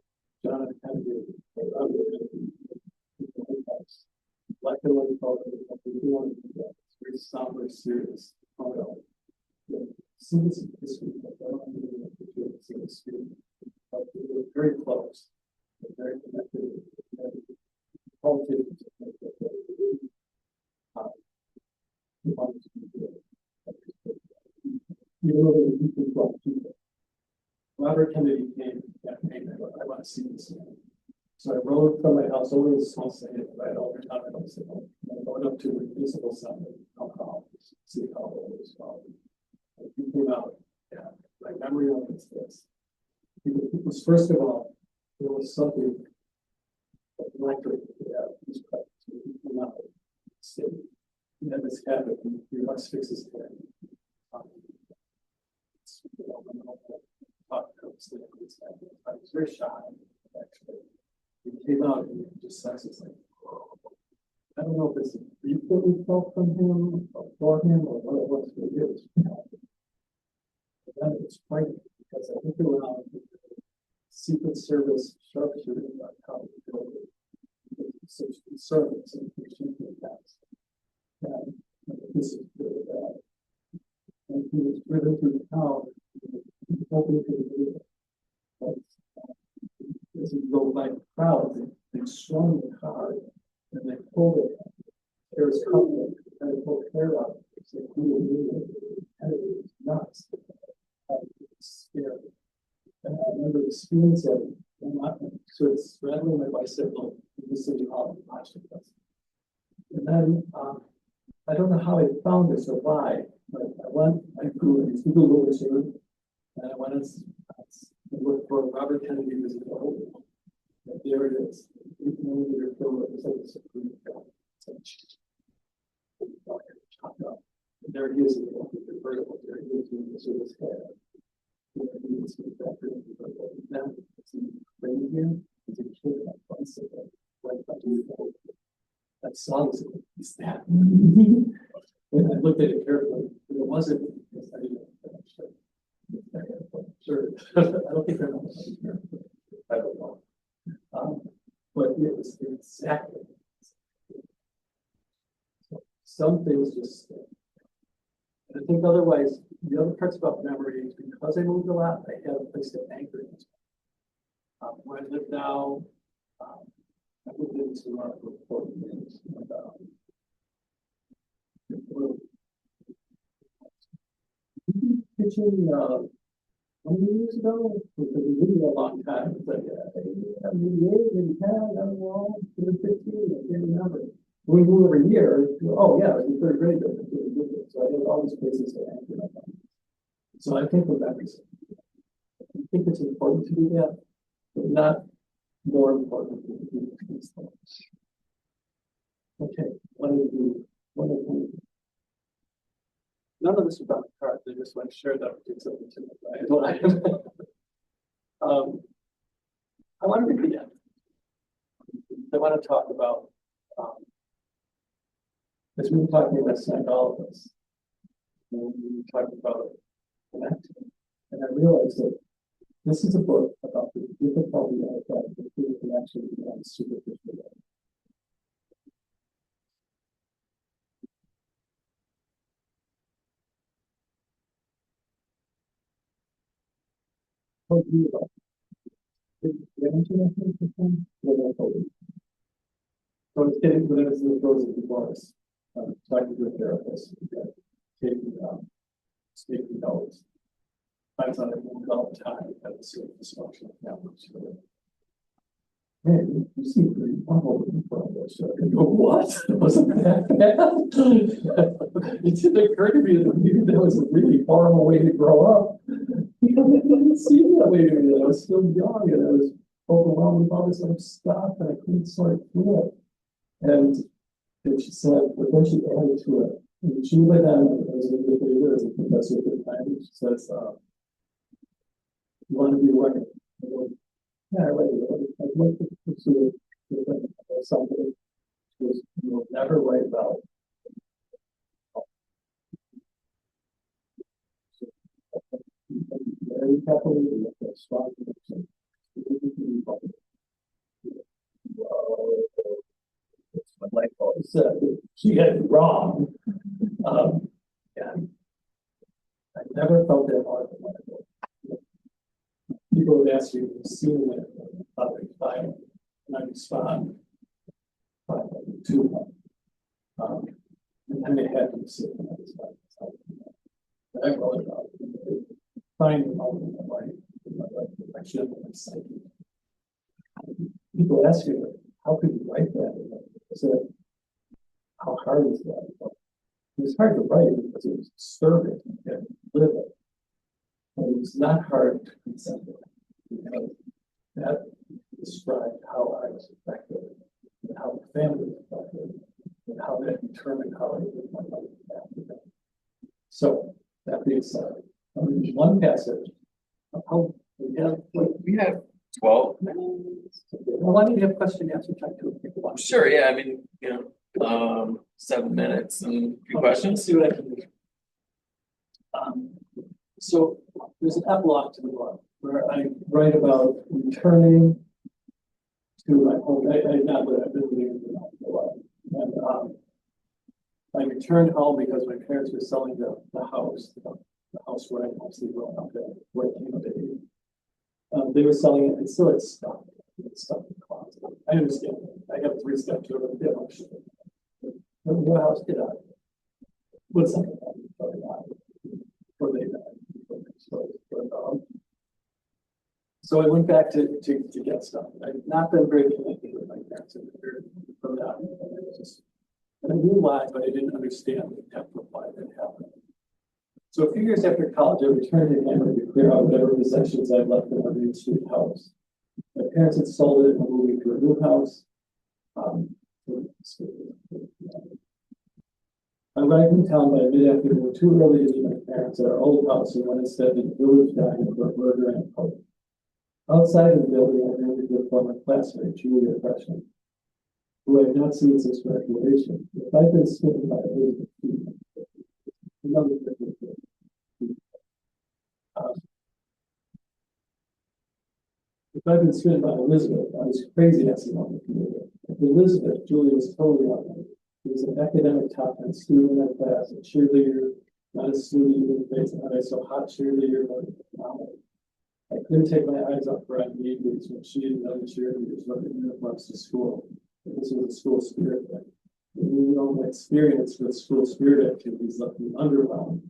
John F. Kennedy, Robert Kennedy, black and white color, it's very somber, serious photo. See this in history, but I don't really know if you see the screen. But they were very close, they're very connected. Politicians, even though they were deeply black people. Robert Kennedy came campaign. I want to see this again. So I rode from my house over to the small city, right all the time. I was going up to the municipal center, City Hall, it was called. And he came out. Yeah, my memory of it is this. It was first of all, there was something electric. Yeah, he came out. He had this habit. He must fix his hair. I was very shy, actually. He came out and he just says it's like, I don't know if it's a grief that we felt from him or for him or what it was, but it was. But then it was frightening because I think around the Secret Service sharpshooter about how to go with such concerns and extremely fast. And this is really bad. And he was driven through town, hoping to do it. As he drove by the crowd, they swung the car and they pulled it. There was company and they pulled hair out. It's like, and it was nuts. It was scary. And I remember the students of sort of straddling my bicycle in the City Hall and watching this. And then I don't know how I found this or why, but I Googled Robison. And I went and looked for Robert Kennedy was in the hole. And there it is. 8 millimeter film. It was like a Supreme film. It's like chopped up. And there he is in the vertical. There he is in the sort of head. Now it's in frame here. It's a kid that wants it. That song is that. And I looked at it carefully. But it wasn't. I didn't know. Sure. I don't think I'm sure. I don't know. But it was exactly. Some things just stick. And I think otherwise, the other parts about memory is because I moved a lot, I have a place to anchor it. Where I live now, I moved into Mark for 40 years. And, kitchen, how many years ago? Because we did it a long time. It's like, maybe 8, maybe 10, I don't know, 15, I can't remember. We move every year. Oh, yeah, it's third grade. So I have all these places to anchor my mind. So I think of that. I think it's important to do that, but not more important to do these things. Okay, what do you do? None of this is about the cards. I just want to share that with something tonight. I want to begin. I want to talk about, as we were talking about St. Oliver's, and we were talking about connecting, and I realized that this is a book about the difficulty of that the human connection on a superficial level. What do you like? Did you have anything to say? So I was getting when I was in the throes of divorce, talking to a therapist, taking notes. I was on it all the time. That was sort of dysfunctional families. Hey, you seem pretty humble in front of us. I go, what? It wasn't that bad. It didn't occur to me that maybe that was a really horrible way to grow up. Because it didn't seem that way to me. I was still young and I was overwhelmed with all this other stuff and I couldn't sort through it. And she said, but then she added to it. And she went on as a professor at the time. She says, you want to be a writer? Yeah, I write it. I'd like to pursue something which you will never write about. Very carefully, you have to have strong connection. Like always said, she had it wrong. And I never felt that hard for my book. People would ask you, you've seen it, and I respond to them. And then they had to sit in that. I wrote about it. Finding all in my life, direction of my psyche. People ask you, how could you write that? I said, how hard is that? It was hard to write because it was disturbing and live it. And it was not hard to consent it. Because that described how I was affected, and how the family was affected, and how that determined how I lived my life after that. So that being said, there's one passage of how we have 12. why don't you have a question answer time too? Sure, yeah, I mean, 7 minutes and a few questions. Let's see what I can do. So there's an epilogue to the book where I write about returning to my home. I not that I've been living in a while. And I returned home because my parents were selling the house, the house where I mostly grew up at, where I came of age. They were selling it and still it's stuff. It's stuff in the closet. I understand. I have 3 stepchildren. They don't shit. The house get out. What's that? Before they died. So I went back to get stuff. I've not been very connected with my parents from that. I knew why, but I didn't understand the depth of why that happened. So a few years after college, I returned to Hamburg clear out whatever possessions I'd left in our Main Street house. My parents had sold it and moving to a new house. I arrived in town by mid-afternoon, too early to meet my parents at our old house, and went instead to the village dining for a burger and a coke. Outside of the building, I ran into a former classmate, Julia Freshman, who I had not seen since graduation. If I'd been smitten by Elizabeth Keaton, another different thing. If I'd been smitten by Elizabeth, I was crazy asking on the computer. If Elizabeth, Julia was totally on me. He was an academic top 10 student in our class, a cheerleader, not a snooty in the face, and I so hot cheerleader, but phenomenal. I couldn't take my eyes off her on the evenings when she and other cheerleaders went in uniforms to school. This was a school spirit thing. And you know, my experience with school spirit activities left me underwhelmed.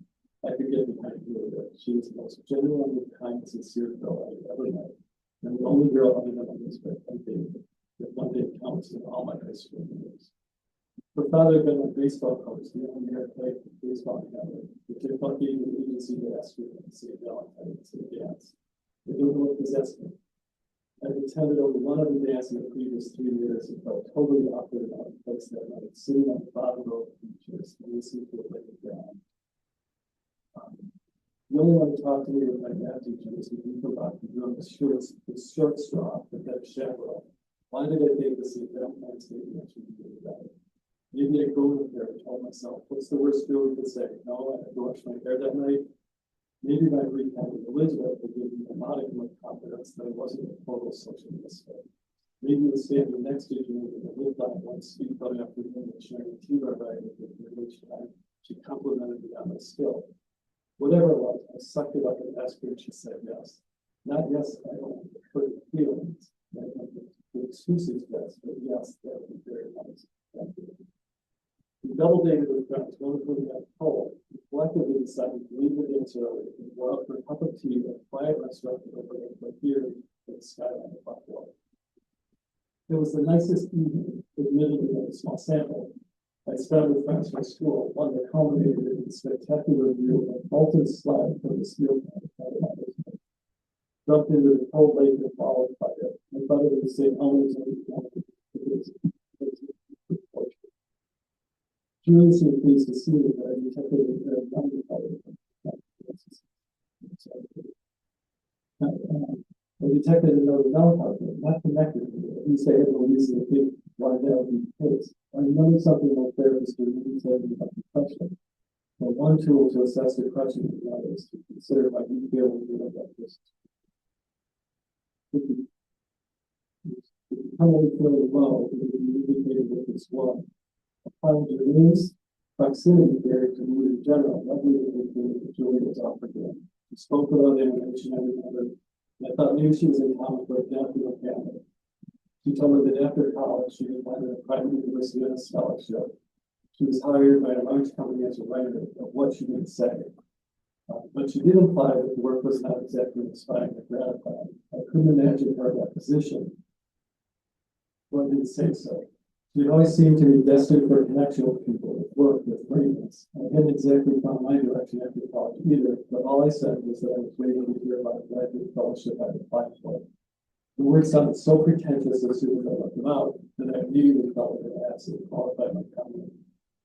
I could get behind Julia. She was the most genuine, kind, sincere girl I ever met. And the only girl I met on this earth, I think, that one day counts in all my high school years. Her father had been a baseball coach, the only year I played baseball together. The Kentucky agency to ask her to say Valentine's to the dance. They don't know what possessed me. I attended over one other dance in the previous 3 years and felt totally awkward and out of place that night, sitting on the bottom row of features and listening to it like a ground. The only one who talked to me was my math teacher, was the Nicolak, who drew the short straw for that chaperone. Why did I think this is Valentine's Day actually do about it? Maybe I go with her and told myself, what's the worst girl you could say? No, I had to wash my hair that night. Maybe my brief time with Elizabeth would give me a modicum of confidence that I wasn't a total social misfit. Maybe the standing next to you in the lift line one speed coming up to me and sharing a tea-bar ride with her each time she complimented me on my skill. Whatever it was, I sucked it up and asked her and she said yes. Not yes, I don't hurt feelings. The excuse is best, but yes, that would be very nice. Thank you. We double dated with friends, one of whom got cold. We collectively decided to leave the dance early and go out for a cup of tea at a quiet restaurant overlooking the theater with the skyline of Buffalo. It was the nicest evening, admittedly with a small sample. I spent with friends from school, one that culminated in a spectacular view of a molten slide from the steel plant. Jumped into the cold lake and followed by it. My brother would say, always Julie seemed pleased to see me, but I detected a very younger color. I detected another non-partner, not connected to me. At least I had no reason to think why that would be the case. I remembered something my therapist would said about depression. But one tool to assess depression is another is to consider how you feel when you look at this. If you come over feeling low, you can be indicated with this one. Applying to release proximity there to mood in general, let me indicate that Julie was offered there. She spoke without animation, I remember. And I thought maybe she was in town for a death in her family. She told me that after college, she applied at a private university on a scholarship. She was hired by a large company as a writer of what she didn't say. But she did imply that the work was not exactly inspiring or gratifying. I couldn't imagine her in that position. One didn't say so. She always seemed to be destined for a connection with people, with work, with greatness. I hadn't exactly found my direction after college either, but all I said was that I was waiting to hear about a graduate fellowship I had applied for. The words sounded so pretentious as soon as I let them out that I immediately felt that I absolutely qualified my comment.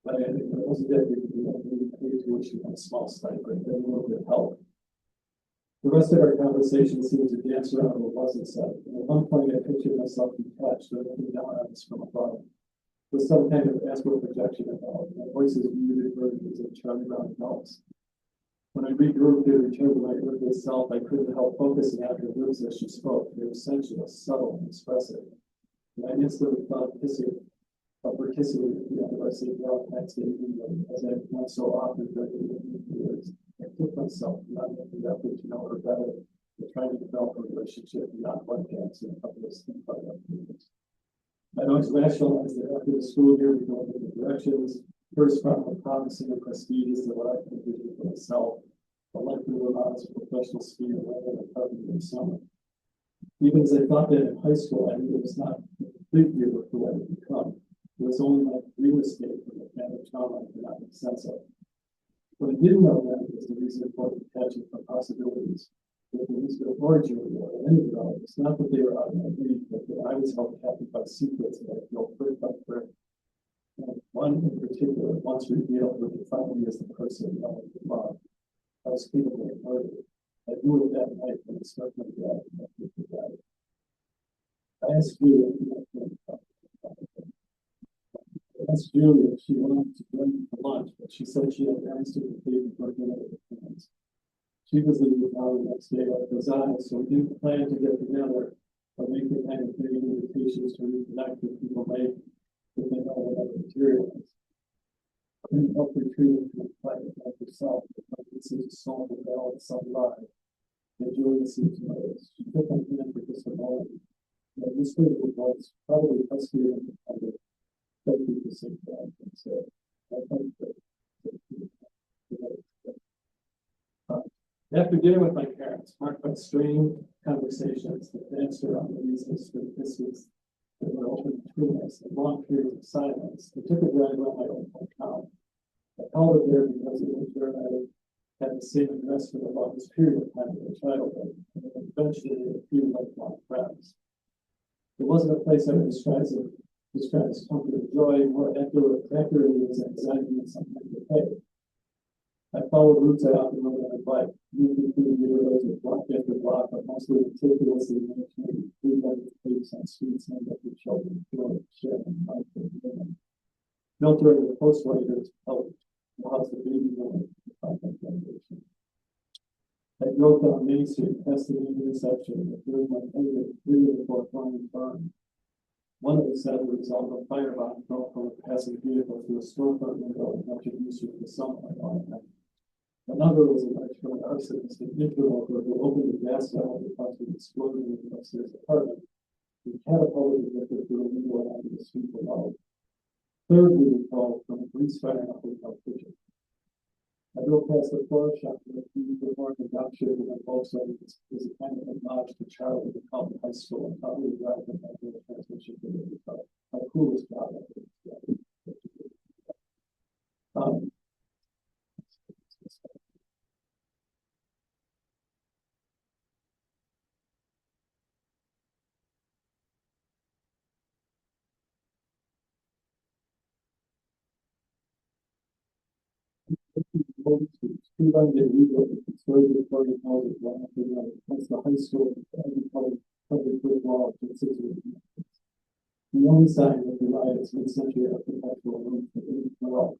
But I wasn't that big to be able to pay tuition on a small stipend and a little bit of help. The rest of our conversation seemed to dance around what wasn't said. And at one point, I pictured myself detached or looking down on us from above. With some kind of astral projection involved. My voice is muted versions of Charlie Brown adults. When I regrouped and returned to my earthly self, I couldn't help focusing on her lips as she spoke. They were sensuous, subtle, and expressive. And I instantly thought of her kissing me at the end of our St. Valentine's Day evening, as I had done so often during the years. I took myself, not making the effort to know her better, but trying to develop a relationship beyond one dance and a couple of steam meetings. I always rationalized that after the school year, we go in different directions. First, from a promising and prestigious to what I could envision for myself, a life that allowed us professional sphere rather than a partner in the summer. Even as I thought that in high school, I knew it was not a complete view of who I would become. It was only my real estate from the kind of trauma I could not make sense of. What I didn't know then was the reason for the passion for possibilities. with Elizabeth or Julia or any of them. It's not that they were out of my league, but that I was held captive by secrets that I feel hurt by friend. And one in particular, once revealed, would define me as the person I would love. I was capable of murder. I knew it that night when I struck my dad and I hit my dad. I asked Julia, if she wanted to join me for lunch, but she said she had errands to complete before dinner with her friends. She was leaving town the next day like was I, so we didn't plan to get together or make the kind of big invitations to reconnect with people make if they know what I materialized. I couldn't help retreating to a private like herself, but this is a song of bell and some lie. And Julia seemed to notice. She took my hand for just a moment. And this way it was probably huskier than the other. Thank you for saying that. And so I think that. After dinner with my parents, marked by strained conversations that danced around the reasons for this was that were open between us and long periods of silence, I took a drive around my own hometown. I called it there because it was where I had the same address for the longest period of time in my childhood, and eventually a few lifelong friends. It wasn't a place I would describe as comfort and joy, more accurately as anxiety and something to pay. I followed routes I often rode on my bike, moving through the neighborhoods with block after block, but mostly meticulously maintained, three-legged tapes on streets named after children, feeling, sharing, life, and women. Built during the post-writers public, the house of baby women, the content generation. I drove down Main Street, past the main intersection, and through my exit, three before flying burn. One of the settlers on the firebomb fell from a passing vehicle through a storefront window and much abuse of the sunlight on it. Another was an electrical arsonist and interloper who opened the gas valve and caused an explosion in the upstairs apartment. He catapulted the victim through a window onto the street below. Third, we were called from a police fire in a hotel kitchen. I drove past the floor shop and the before the dock showed that my Volkswagen was a kind of homage to Charlie at Calvin High School and probably arrived at my transmission for the car. My coolest job ever. Two hundred rebuilt the conservative party houses one after another. Once the high school and public brick wall considered. The only sign of the riots mid-century architectural rooms that didn't well,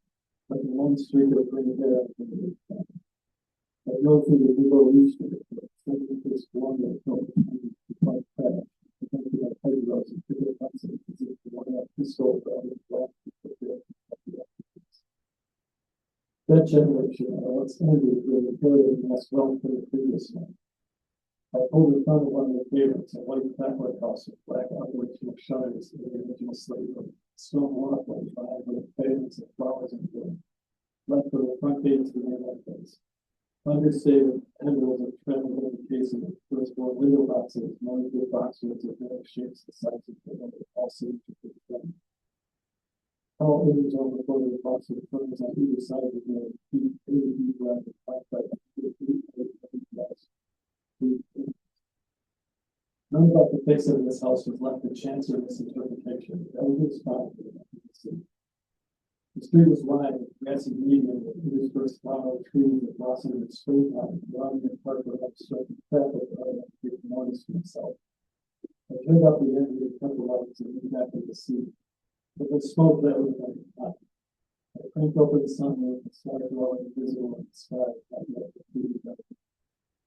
like the one street of green hair. I drove through the River Reach Street, this one that felt quite crash. I went to my hedgerows and figured out something as if the one at pistol for other black people. That generation, what's ended with a period of less well for the previous one. I pulled in front of one of the favorites, a white Catholic house with black operational shutters in the original slavery. Stone walkway behind with pavements of flowers and bloom. Left for the front gate to the main entrance. Understated handles of treadmill casing with first floor window boxes, mounted boxes of various shapes the size of the window, all seemed to fit them. All images on the photo box with curtains on either side of the door, deep black and black by none about the face of this house was left to chance or misinterpretation. Elegance found the street was wide, grassy median with interspersed flower trees that blossomed in springtime, surrounding the park with obstructed traffic that I didn't notice myself. I turned up the end of the temple lights and moved back to the sea. With the smoke that was like hot. I cranked open the sunroof and started blowing visible in the sky.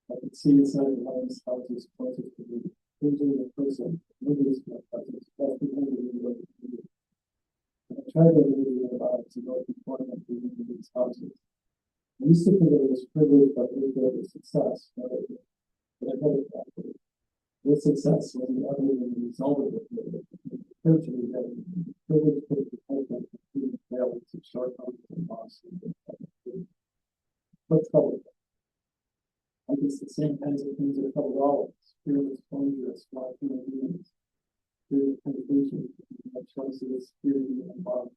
I could see inside the largest houses closest to me. Usually the person, movies, my cousins, that's the only way to do it. I tried to read about it to go before them to into these houses. I used to think it was privileged by the success, but I had it backwards. This success was the other than the result of it. It occurred to me that the privilege could protect them from human failures and shortcomings and loss. What troubled them? I guess the same kinds of things that troubled all of us. Fearless, dangerous, flawed human beings. Fear of temptation, choices, purity, and love.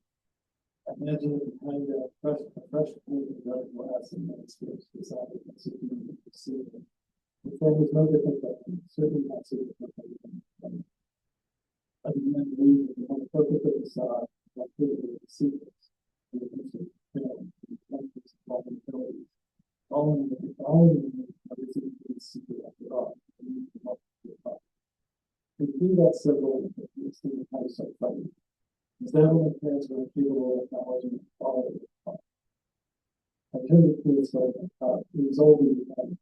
I imagine that behind a fresh paint of red glass and landscapes beside it, as if you could see it. The film is no different, but certainly not so different. I mean, I believe that the whole purpose of this, activity is the secrets. And the use of film, the benefits of vulnerabilities. All in the everything is secret after all. And you can help with that. To do that symbol, it's the kind of self-fighting. Is that when the parents are capable of acknowledging the quality of the thought? I tend to feel so, resolving that,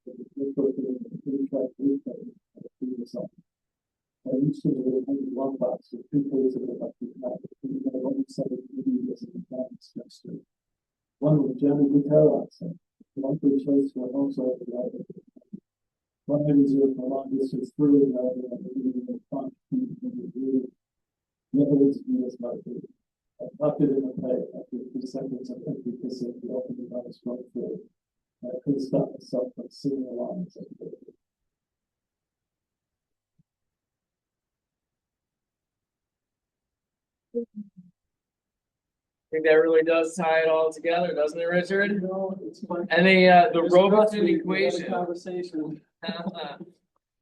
I used to do one box with 2 days of it up to that. One side of the video is in the semester. One with Johnny guitar accent. One for choice for also the other. One I reserved for long distance through and other than the fun. The other was as much. I popped it in the play after 3 seconds of empty kissing. The opening I was going through. I couldn't stop myself from singing along. I think that really does tie it all together, doesn't it, Richard? No, it's fun. And the Just Robison trust me, we had a equation. Conversation.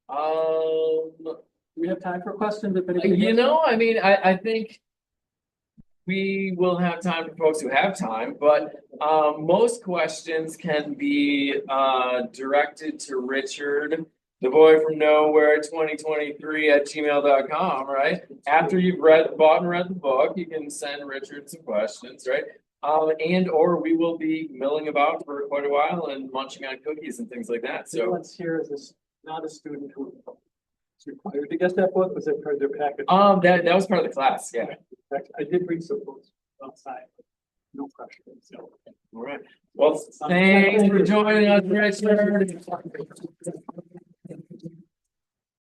Um, Do we have time for questions? If anybody you has know, I mean, I think we will have time for folks who have time, but most questions can be directed to Richard, the boy from nowhere 2023 at gmail.com, right? After you've bought and read the book, you can send Richard some questions, right? And or we will be milling about for quite a while and munching on cookies and things like that. So Everyone's here is not a student who is required to get that book. Was that part of their package? that was part of the class, yeah. I did read some books outside. No pressure. So. All right. Well, thanks for joining us, Richard.